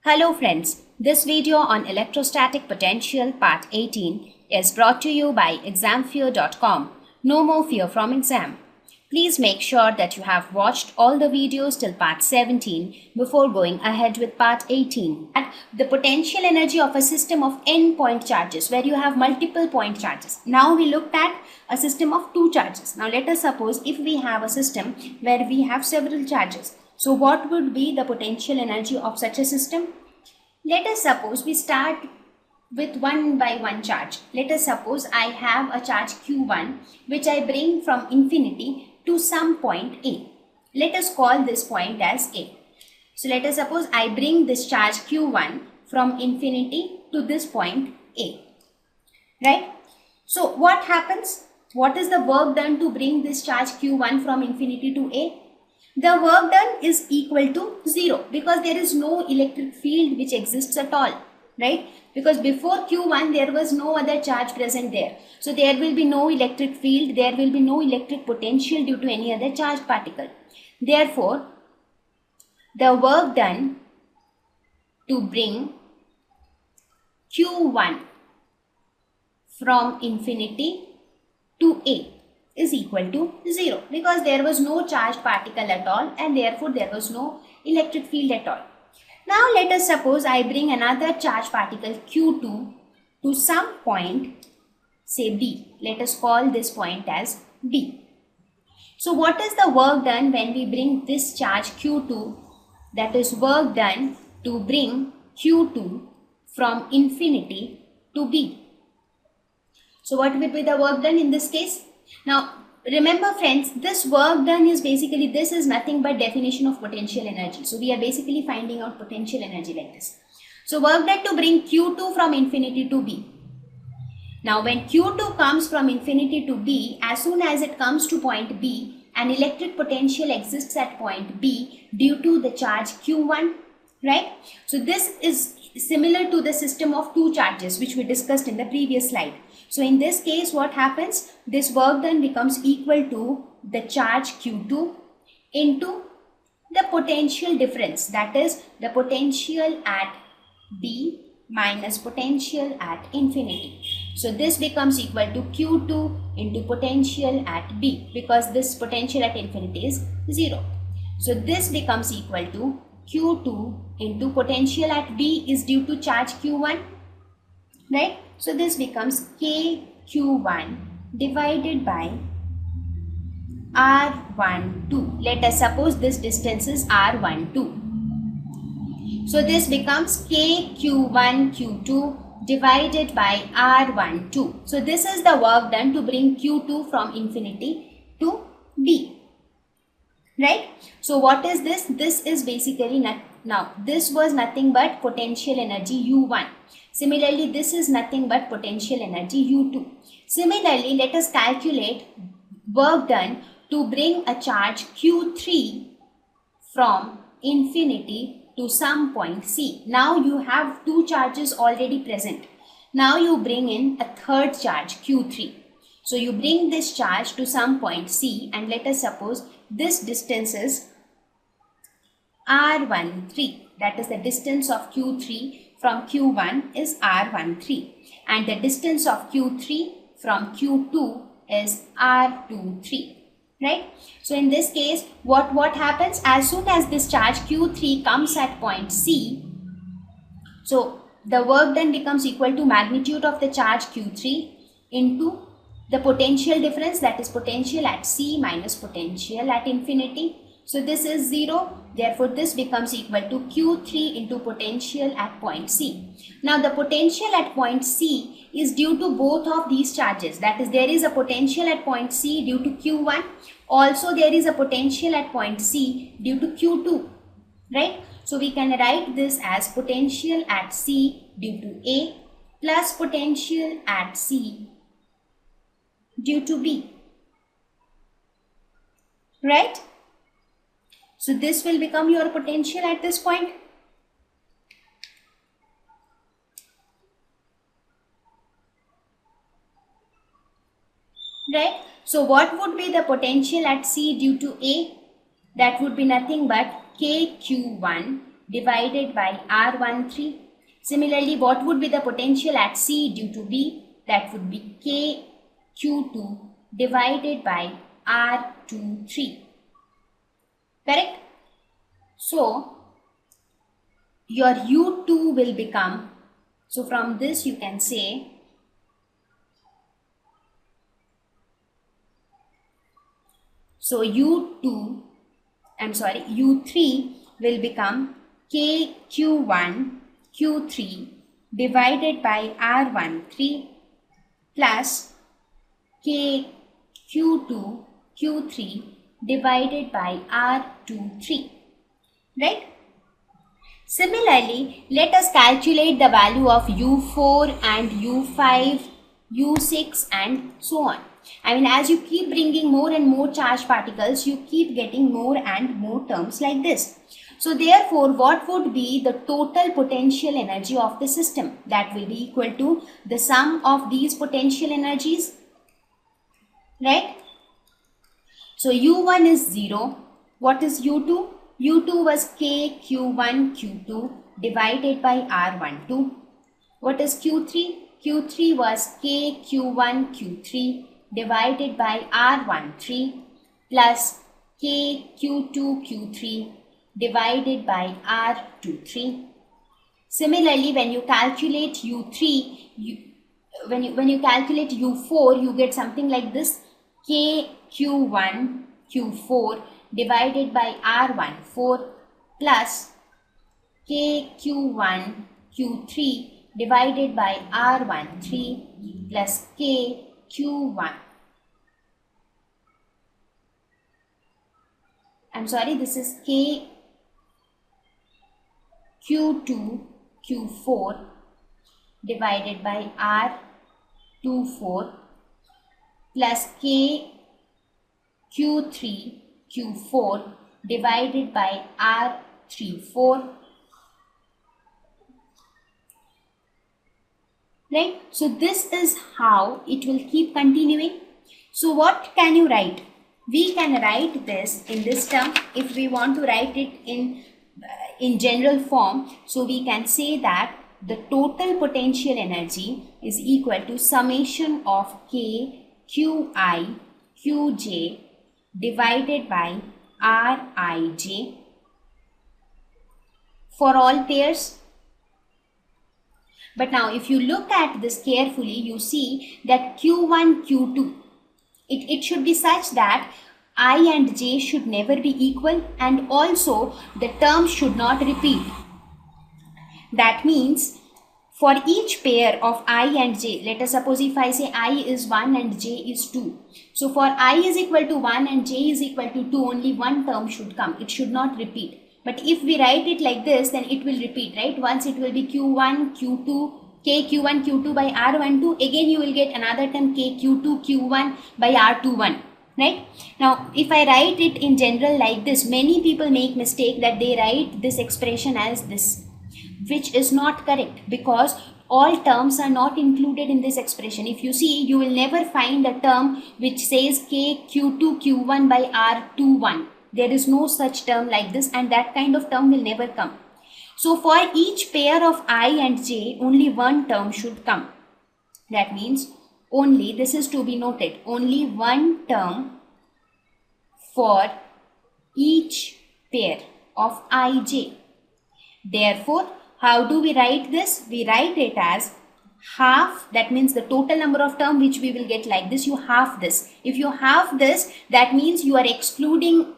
Hello friends, this video on electrostatic potential part 18 is brought to you by examfear.com. No more fear from exam. Please make sure that you have watched all the videos till part 17 before going ahead with part 18. And the potential energy of a system of n point charges where you have multiple point charges. Now we looked at a system of two charges. Now let us suppose if we have a system where we have several charges. So what would be the potential energy of such a system? Let us suppose we start with one by one charge. Let us suppose I have a charge Q1 which I bring from infinity to some point A. Let us call this point as A. So let us suppose I bring this charge Q1 from infinity to this point A. Right? So what happens? What is the work done to bring this charge Q1 from infinity to A? The work done is equal to 0 because there is no electric field which exists at all, right? Because before Q1 there was no other charge present there. So there will be no electric field, there will be no electric potential due to any other charged particle. Therefore, the work done to bring Q1 from infinity to A is equal to 0 because there was no charged particle at all and therefore there was no electric field at all. Now let us suppose I bring another charged particle Q2 to some point, say B. Let us call this point as B. So what is the work done when we bring this charge Q2? That is work done to bring Q2 from infinity to B. So what will be the work done in this case? Now, remember friends, this work done is basically, this is nothing but definition of potential energy. So, we are basically finding out potential energy like this. So, work done to bring Q2 from infinity to B. Now, when Q2 comes from infinity to B, as soon as it comes to point B, an electric potential exists at point B due to the charge Q1, right? So, this is similar to the system of two charges which we discussed in the previous slide. So in this case, what happens? This work done becomes equal to the charge Q2 into the potential difference, that is the potential at B minus potential at infinity. So this becomes equal to Q2 into potential at B because this potential at infinity is 0. So this becomes equal to Q2 into potential at B is due to charge Q1, right? So this becomes KQ1 divided by R12. Let us suppose this distance is R12. So this becomes KQ1Q2 divided by R12. So this is the work done to bring Q2 from infinity to B. Right? So what is this? This is basically now this was nothing but potential energy U1. Similarly, this is nothing but potential energy U2. Similarly, let us calculate work done to bring a charge Q3 from infinity to some point C. Now you have two charges already present. Now you bring in a third charge Q3. So you bring this charge to some point C and let us suppose this distance is R13. That is the distance of Q3 from Q1 is R13 and the distance of Q3 from Q2 is R23, right? So in this case, what happens? As soon as this charge Q3 comes at point C, so the work done becomes equal to magnitude of the charge Q3 into the potential difference, that is potential at C minus potential at infinity. So this is 0, therefore this becomes equal to Q3 into potential at point C. Now the potential at point C is due to both of these charges, that is there is a potential at point C due to Q1, also there is a potential at point C due to Q2, right? So we can write this as potential at C due to A plus potential at C due to B, right? So this will become your potential at this point. Right? So what would be the potential at C due to A? That would be nothing but KQ1 divided by R13. Similarly, what would be the potential at C due to B? That would be KQ2 divided by R23. Correct? So, your U2 will become, so from this you can say, so U3 will become KQ1 Q3 divided by R13 plus KQ2 Q3 divided by R23, right? Similarly, let us calculate the value of U4 and U5, U6 and so on. I mean, as you keep bringing more and more charged particles, you keep getting more and more terms like this. So therefore, what would be the total potential energy of the system? That will be equal to the sum of these potential energies, right? So U1 is 0. What is U2? U2 was KQ1 Q2 divided by R12. What is Q3? Q3 was KQ1 Q3 divided by R13 plus KQ2 Q3 divided by R23. Similarly, when you calculate U3, when you calculate U4, you get something like this: KQ1 Q4 divided by R14 plus KQ1 Q3 divided by R13 plus KQ1. This is KQ2 Q4 divided by R24 plus KQ3 Q4 divided by R34. Right? So this is how it will keep continuing. So what can you write? We can write this in this term if we want to write it in general form. So we can say that the total potential energy is equal to summation of K Qi Qj divided by Rij for all pairs. But now if you look at this carefully, you see that Q1, Q2, it should be such that I and j should never be equal, and also the terms should not repeat. That means for each pair of I and j, let us suppose if I say I is 1 and j is 2. So for I is equal to 1 and j is equal to 2, only one term should come. It should not repeat. But if we write it like this, then it will repeat, right? Once it will be Q1, Q2, KQ1, Q2 by R12. Again, you will get another term KQ2, Q1 by R21, right? Now, if I write it in general like this, many people make mistake that they write this expression as this, which is not correct, because all terms are not included in this expression. If you see, you will never find a term which says KQ2, Q1 by R21. There is no such term like this, and that kind of term will never come. So for each pair of I and j, only one term should come. That means only, this is to be noted, only one term for each pair of ij. Therefore, how do we write this? We write it as half, that means the total number of term which we will get like this, you half this. If you half this, that means you are excluding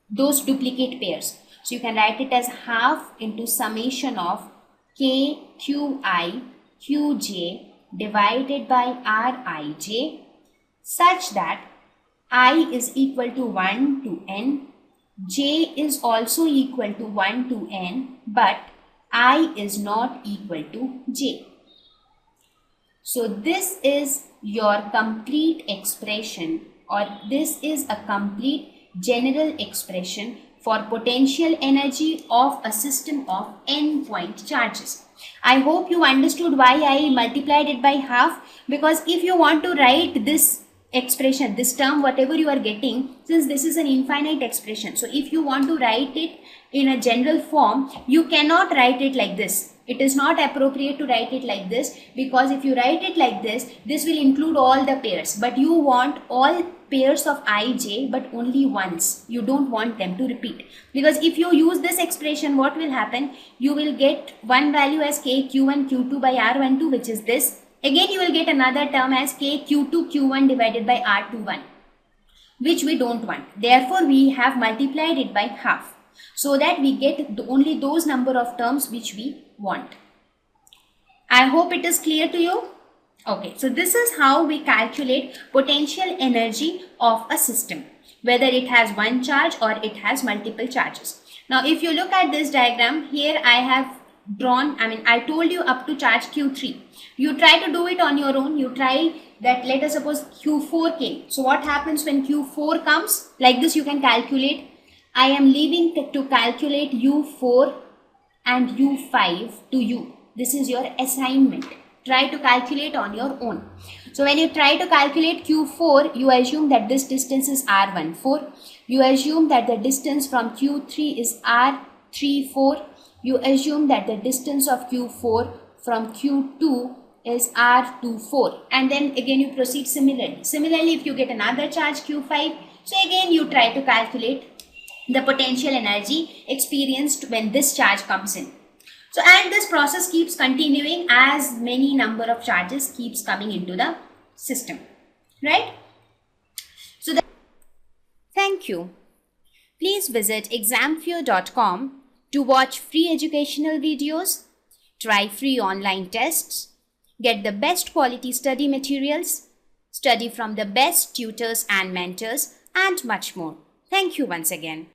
those duplicate pairs. So you can write it as half into summation of k qi qj divided by rij, such that I is equal to 1 to n, j is also equal to 1 to n, but I is not equal to j. So this is your complete expression, or this is a complete general expression for potential energy of a system of n point charges. I hope you understood why I multiplied it by half, because if you want to write this expression, this term, whatever you are getting, since this is an infinite expression, so if you want to write it in a general form, you cannot write it like this. It is not appropriate to write it like this, because if you write it like this will include all the pairs, but you want all pairs of ij, but only once. You don't want them to repeat, because if you use this expression, what will happen? You will get one value as k q1 q2 by r12, which is this. Again, you will get another term as k q2 q1 divided by r21, which we don't want. Therefore, we have multiplied it by half, so that we get only those number of terms which we want. I hope it is clear to you. Okay, so this is how we calculate potential energy of a system, whether it has one charge or it has multiple charges. Now, if you look at this diagram, here I have drawn, I told you up to charge Q3. You try to do it on your own. You try that, let us suppose Q4 came. So what happens when Q4 comes? Like this you can calculate. I am leaving to calculate U4 and U5 to you. This is your assignment. Try to calculate on your own. So when you try to calculate Q4, you assume that this distance is R14. You assume that the distance from Q3 is R34. You assume that the distance of Q4 from Q2 is R24. And then again you proceed similarly. Similarly, if you get another charge Q5, so again you try to calculate the potential energy experienced when this charge comes in. So, and this process keeps continuing as many number of charges keeps coming into the system, right? So, thank you. Please visit examfear.com to watch free educational videos, try free online tests, get the best quality study materials, study from the best tutors and mentors, and much more. Thank you once again.